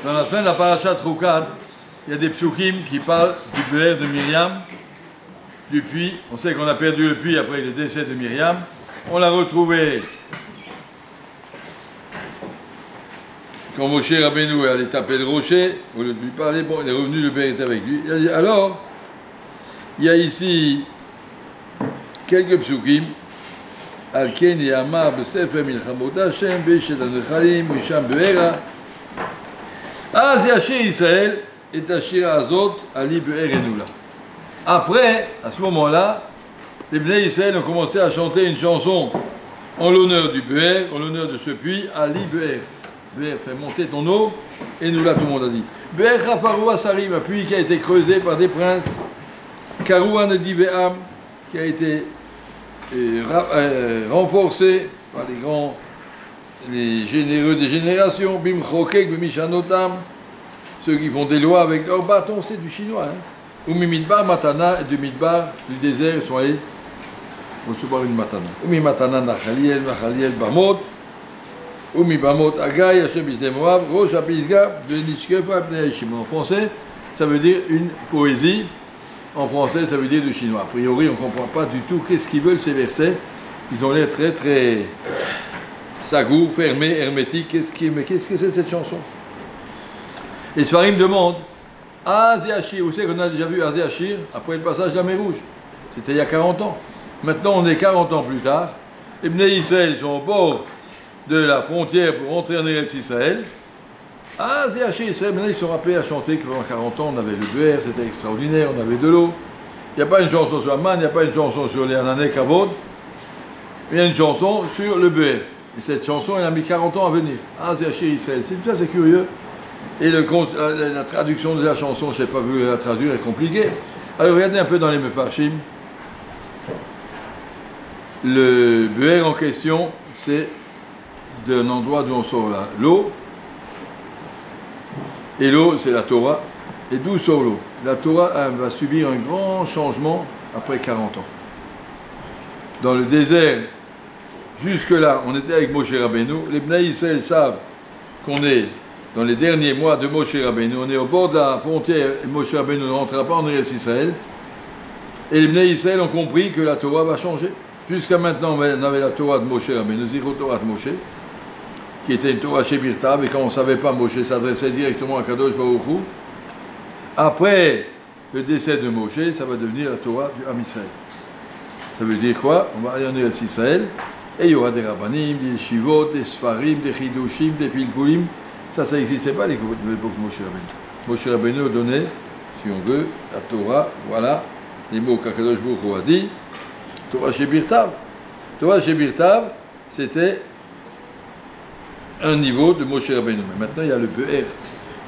Dans la fin de la paracha Troukat, il y a des psukim qui parlent du Be'er de Myriam, du puits. On sait qu'on a perdu le puits après le décès de Myriam. On l'a retrouvé quand Moshe Rabbeinu est allé taper le rocher, au lieu de lui parler, bon, il est revenu, le Be'er était avec lui. Il a dit, alors, il y a ici quelques psukim. Al-Ken Yama B'Sefer Milchamot Hashem B'Shet HaNechalim Misham Be'era Az Yashir Israël et Ashira Azot Ali Be'er Enula. Après, à ce moment-là, les Bnei Israël ont commencé à chanter une chanson en l'honneur du Be'er, en l'honneur de ce puits, Ali Be'er. Be'er fait monter ton eau, et nous là tout le monde a dit. Be'er Chafarou Asarim, un puits qui a été creusé par des princes. Karouan Ediveam, qui a été renforcé par les grands, les généreux des générations, Bim Chokek, Bimishanotam, ceux qui font des lois avec leurs bâtons, c'est du chinois. Ou Midbar Matana, et du Midbar, du désert, ils sont allés recevoir une Matana. Ou Matana Nachaliel, Nachaliel Bamot, ou Bamot Agay, Hashem Isle Moab, Rosh Apisga, de Nishkefa, Bnei Shimon. En français, ça veut dire une poésie. En français, ça veut dire du chinois. A priori, on ne comprend pas du tout qu'est-ce qu'ils veulent ces versets. Ils ont l'air très, très sagours, fermés, hermétiques. Mais qu'est-ce que c'est cette chanson? Et Sfarim demande, Azéachir, vous savez qu'on a déjà vu Azéachir après le passage de la mer Rouge. C'était il y a 40 ans. Maintenant, on est 40 ans plus tard. Les Bnei Israël sont au bord de la frontière pour entrer en Eretz Israël. Ah, Zéaché, maintenant ils sont rappelés à chanter que pendant 40 ans on avait le Be'er, c'était extraordinaire, on avait de l'eau. Il n'y a pas une chanson sur Amman, il n'y a pas une chanson sur les Anané Kavod, il y a une chanson sur le Be'er. Et cette chanson, elle a mis 40 ans à venir. Ah, Zéaché Israël, c'est tout ça, c'est curieux. Et la traduction de la chanson, je n'ai pas vu la traduire, est compliquée. Alors regardez un peu dans les Mefarshim. Le Be'er en question, c'est d'un endroit d'où on sort l'eau. Et l'eau, c'est la Torah. Et d'où sort l'eau? La Torah va subir un grand changement après 40 ans. Dans le désert, jusque-là, on était avec Moshe Rabbeinu. Les Bnei Israël savent qu'on est dans les derniers mois de Moshe Rabbeinu. On est au bord de la frontière et Moshe Rabbeinu ne rentrera pas en Eretz Israël. Et les Bnei Israël ont compris que la Torah va changer. Jusqu'à maintenant, on avait la Torah de Moshe Rabbeinu, Zichot Torah de Moshe, qui était une Torah chez Birtav, et quand on ne savait pas, Moshe s'adressait directement à Kadosh Baruch Hu. Après le décès de Moshe, ça va devenir la Torah du Ham Israël. Ça veut dire quoi? On va aller en Eretz Israël, et il y aura des Rabbanim, des Shivot, des Sfarim, des Chidushim, des Pilpulim. Ça n'existait pas à l'époque de Moshe Rabbeinu. Moshe Rabbeinu donnait, si on veut, la Torah, voilà, les mots qu'Akadosh Baruch Hu a dit, Torah chez Birtav. Torah chez Birtav, c'était un niveau de Moshe Rabbeinu. Mais maintenant, il y a le Be'er.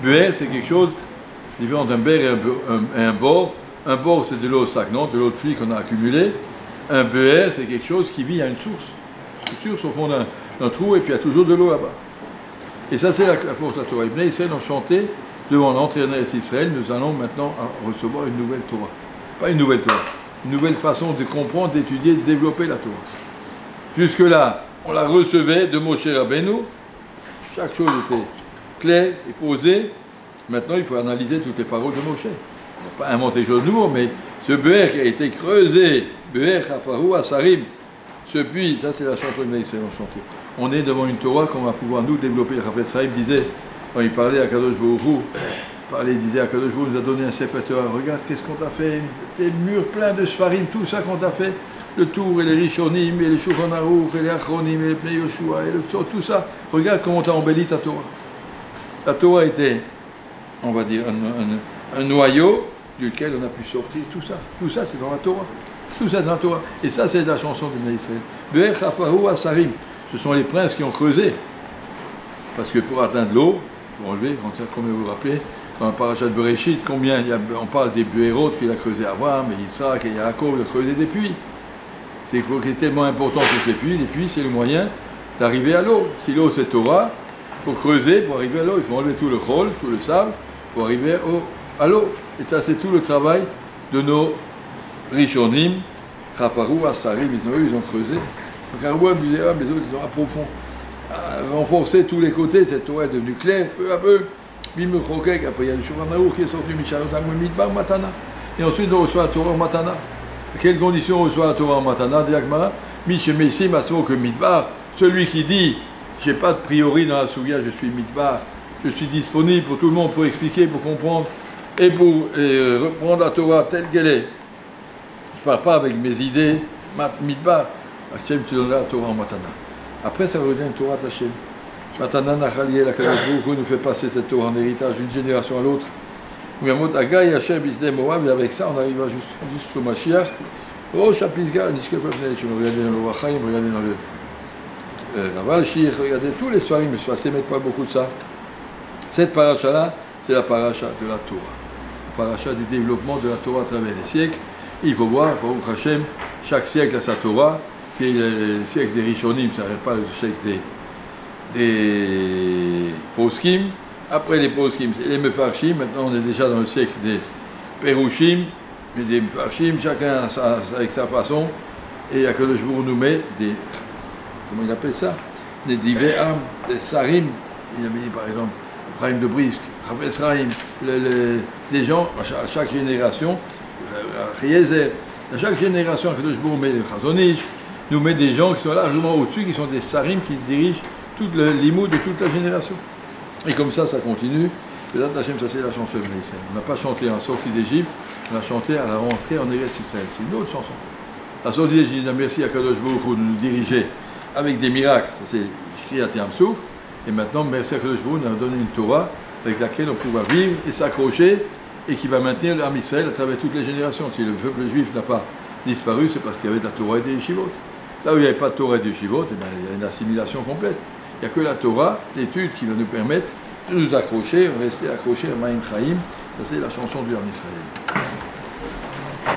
Be'er, c'est quelque chose différent d'un Be'er et un bord. Un bord, c'est de l'eau stagnante, de l'eau de pluie qu'on a accumulée. Un Be'er, c'est quelque chose qui vit à une source. Une source au fond d'un trou, et puis il y a toujours de l'eau là-bas. Et ça, c'est la force de la Torah. Les Bnei Israël ont chanté devant l'entrée en Israël, nous allons maintenant recevoir une nouvelle Torah. Pas une nouvelle Torah, une nouvelle façon de comprendre, d'étudier, de développer la Torah. Jusque-là, on la recevait de Moshe Rabbeinu. Chaque chose était claire et posée. Maintenant, il faut analyser toutes les paroles de Moshe. On ne va pas inventer des choses nouvelles, mais ce Be'er qui a été creusé, Be'er Chafarou Asarim, ce puits, ça c'est la chanson que les Israéliens ont chantée. On est devant une Torah qu'on va pouvoir nous développer. Le Chafetz Chaim disait, quand il parlait à Kadosh Baruch Hu, il disait à Kadosh Baruch Hu, nous a donné un Sefer Torah, regarde qu'est-ce qu'on t'a fait, des murs pleins de Sfarim, tout ça qu'on t'a fait, le Tour et les Rishonim, et les Shulchan Aruch, et les Achronim, et les Pnei Yoshua, et tout ça, regarde comment t'as embelli ta Torah. La Torah était, on va dire, un noyau duquel on a pu sortir tout ça. Tout ça, c'est dans la Torah. Tout ça dans la Torah. Et ça, c'est la chanson de Bnei Israël. Be'er Chafarou Asarim. Ce sont les princes qui ont creusé. Parce que pour atteindre l'eau, il faut enlever, comme vous vous rappelez, dans le parachat de Bereshit, on parle des Be'erot qu'il a creusé Abraham, et Isaac, et Yaakov, il a creusé des puits. C'est tellement important que ces puits. Les puits, c'est le moyen d'arriver à l'eau. Si l'eau, c'est Torah, il faut creuser pour arriver à l'eau. Il faut enlever tout le chol, tout le sable, pour arriver à l'eau. Et ça, c'est tout le travail de nos Rishonim, Chafarou, Asarim, ils ont creusé. Donc, Arouam, les autres, ils ont approfondi, renforcé tous les côtés. Cette Torah est devenue claire, peu à peu. Mimechokek, après il y a le Shulchan Aruch qui est sorti Mishalotam Midbar Matana. Et ensuite on reçoit la Torah en Matana. À quelles conditions on reçoit la Torah en Matana, dit Agmara? Mishemessim Asmo que Midbar, celui qui dit j'ai pas de priori dans la Souya, je suis Midbar, je suis disponible pour tout le monde, pour expliquer, pour comprendre et pour reprendre la Torah telle qu'elle est. Je ne parle pas avec mes idées, Midbar. Hachem, tu donneras la Torah en Matana. Après, ça revient une Torah d'Hachem. Matana Nachaliel, la Kadosh Baruch Hu nous fait passer cette Torah en héritage d'une génération à l'autre. Et avec ça, on arrivera jusqu'au Mashiach. Oh, Chapisga, Nishkef regardez dans le Wachaim, regardez dans le Raval Shir, regardez tous les soirs, mais je ne mettre pas beaucoup de ça. Cette paracha-là, c'est la paracha de la Torah. La paracha du développement de la Torah à travers les siècles. Et il faut voir, Baruch Hashem, chaque siècle a sa Torah. C'est le siècle des Rishonim, ça n'arrête pas le siècle des Poskim. Après les Poskim, c'est les Mefarshim. Maintenant, on est déjà dans le siècle des Perushim, mais des Mefarshim, chacun avec sa façon. Et Akadosh Baruch Hu nous met des, comment il appelle ça, des Dive'am, des Sarim. Il a mis par exemple Rahim de Brisk, Rav Rahim, des gens à chaque génération, Riezer, à chaque génération, Akadosh Baruch Hu met le Chazonish, nous met des gens qui sont largement au-dessus, qui sont des Sarim, qui dirigent tout le limoud de toute la génération. Et comme ça continue. Bezat Hashem, ça c'est la chanson Bnei. On n'a pas chanté en sortie d'Égypte, on a chanté à la rentrée en Eretz Israël. C'est une autre chanson. La sortie d'Égypte, merci à Kadosh Baruch Hu de nous diriger avec des miracles. Ça c'est Kriyat Yam Souf. Et maintenant, merci à Kadosh Baruch Hu de nous donner une Torah avec laquelle on pourra vivre et s'accrocher et qui va maintenir l'âme Israël à travers toutes les générations. Si le peuple juif n'a pas disparu, c'est parce qu'il y avait de la Torah et des yeshivot. Là où il n'y avait pas de Torah et de yeshivot, eh bien, il y a une assimilation complète. Il n'y a que la Torah, l'étude, qui va nous permettre de nous accrocher, rester accrochés à Maïm Chaim. Ça, c'est la chanson du Ham Israël.